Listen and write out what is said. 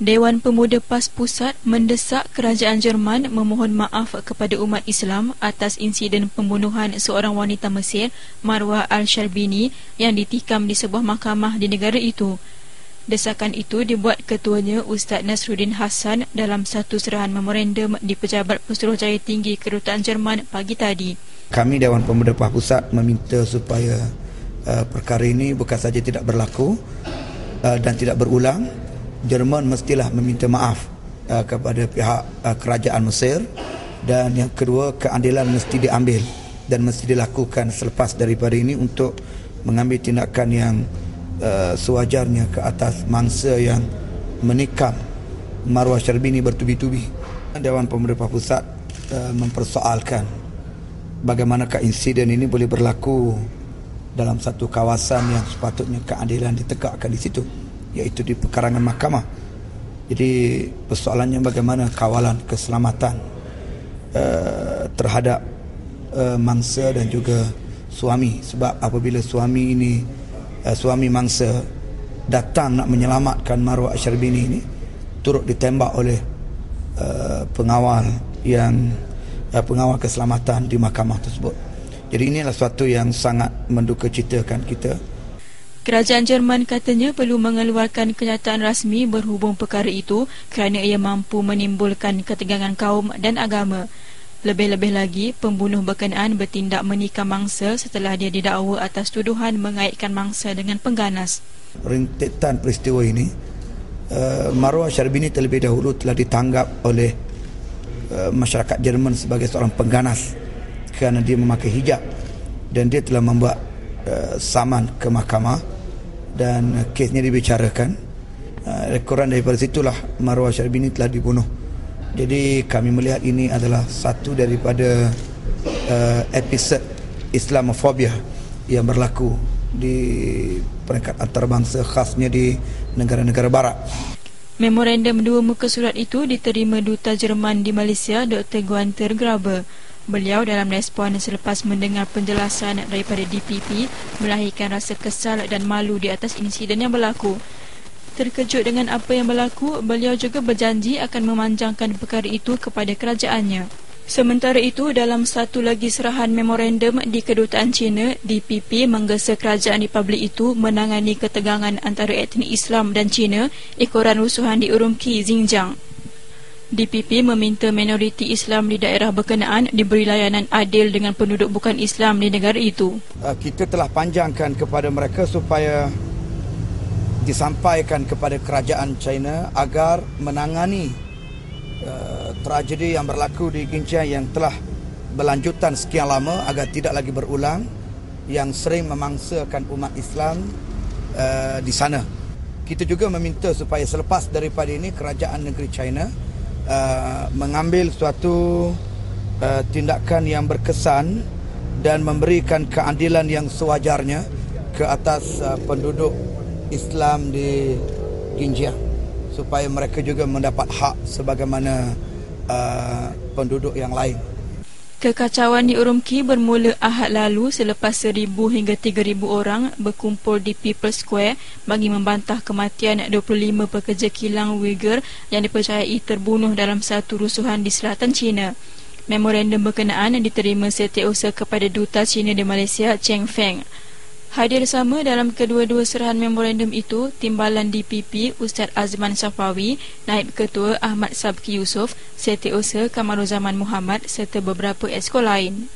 Dewan Pemuda PAS Pusat mendesak kerajaan Jerman memohon maaf kepada umat Islam atas insiden pembunuhan seorang wanita Mesir, Marwah Al-Sharbini, yang ditikam di sebuah mahkamah di negara itu. Desakan itu dibuat ketuanya Ustaz Nasruddin Hassan dalam satu serahan memorandum di Pejabat Pesuruhjaya Tinggi Kedutaan Jerman pagi tadi. Kami Dewan Pemuda PAS Pusat meminta supaya perkara ini bukan saja tidak berlaku dan tidak berulang. Jerman mestilah meminta maaf kepada pihak kerajaan Mesir, dan yang kedua, keadilan mesti diambil dan mesti dilakukan selepas daripada ini untuk mengambil tindakan yang sewajarnya ke atas mangsa yang menikam Marwah Sharbini bertubi-tubi. Dewan Pemuda PAS Pusat mempersoalkan bagaimanakah insiden ini boleh berlaku dalam satu kawasan yang sepatutnya keadilan ditegakkan di situ, iaitu di pekarangan mahkamah. Jadi persoalannya bagaimana kawalan keselamatan terhadap mangsa dan juga suami. Sebab apabila suami mangsa datang nak menyelamatkan Marwah Sharbini ini, turut ditembak oleh pengawal keselamatan di mahkamah tersebut. Jadi inilah suatu yang sangat mendukacitakan kita. Kerajaan Jerman katanya perlu mengeluarkan kenyataan rasmi berhubung perkara itu kerana ia mampu menimbulkan ketegangan kaum dan agama. Lebih-lebih lagi, pembunuh berkenaan bertindak menikam mangsa setelah dia didakwa atas tuduhan mengaitkan mangsa dengan pengganas. Rentetan peristiwa ini, Marwah Sharbini terlebih dahulu telah ditanggap oleh masyarakat Jerman sebagai seorang pengganas kerana dia memakai hijab, dan dia telah membuat saman ke mahkamah dan kesnya dibicarakan. Rekoran daripada situlah Marwah Sharbini telah dibunuh. Jadi kami melihat ini adalah satu daripada episod Islamofobia yang berlaku di peringkat antarabangsa, khasnya di negara-negara barat. Memorandum dua muka surat itu diterima Duta Jerman di Malaysia, Dr. Gunther Graber. Beliau dalam respon selepas mendengar penjelasan daripada DPP melahirkan rasa kesal dan malu di atas insiden yang berlaku. Terkejut dengan apa yang berlaku, beliau juga berjanji akan memanjangkan perkara itu kepada kerajaannya. Sementara itu, dalam satu lagi serahan memorandum di Kedutaan China, DPP menggesa kerajaan Republik itu menangani ketegangan antara etnik Islam dan China ekoran rusuhan di Urumqi, Xinjiang. DPP meminta minoriti Islam di daerah berkenaan diberi layanan adil dengan penduduk bukan Islam di negara itu. Kita telah panjangkan kepada mereka supaya disampaikan kepada kerajaan China agar menangani tragedi yang berlaku di Xinjiang yang telah berlanjutan sekian lama agar tidak lagi berulang, yang sering memangsakan umat Islam di sana. Kita juga meminta supaya selepas daripada ini kerajaan negeri China mengambil suatu tindakan yang berkesan dan memberikan keadilan yang sewajarnya ke atas penduduk Islam di Xinjiang, supaya mereka juga mendapat hak sebagaimana penduduk yang lain. Kekacauan di Urumqi bermula Ahad lalu selepas 1,000 hingga 3,000 orang berkumpul di People's Square bagi membantah kematian 25 pekerja kilang Uyghur yang dipercayai terbunuh dalam satu rusuhan di selatan China. Memorandum berkenaan diterima setiausaha kepada Duta China di Malaysia, Cheng Feng. Hadir sama dalam kedua-dua serahan memorandum itu Timbalan DPP Ustaz Azman Safawi, Naib Ketua Ahmad Sabki Yusof, Setiausaha Kamaruzaman Muhammad serta beberapa exco lain.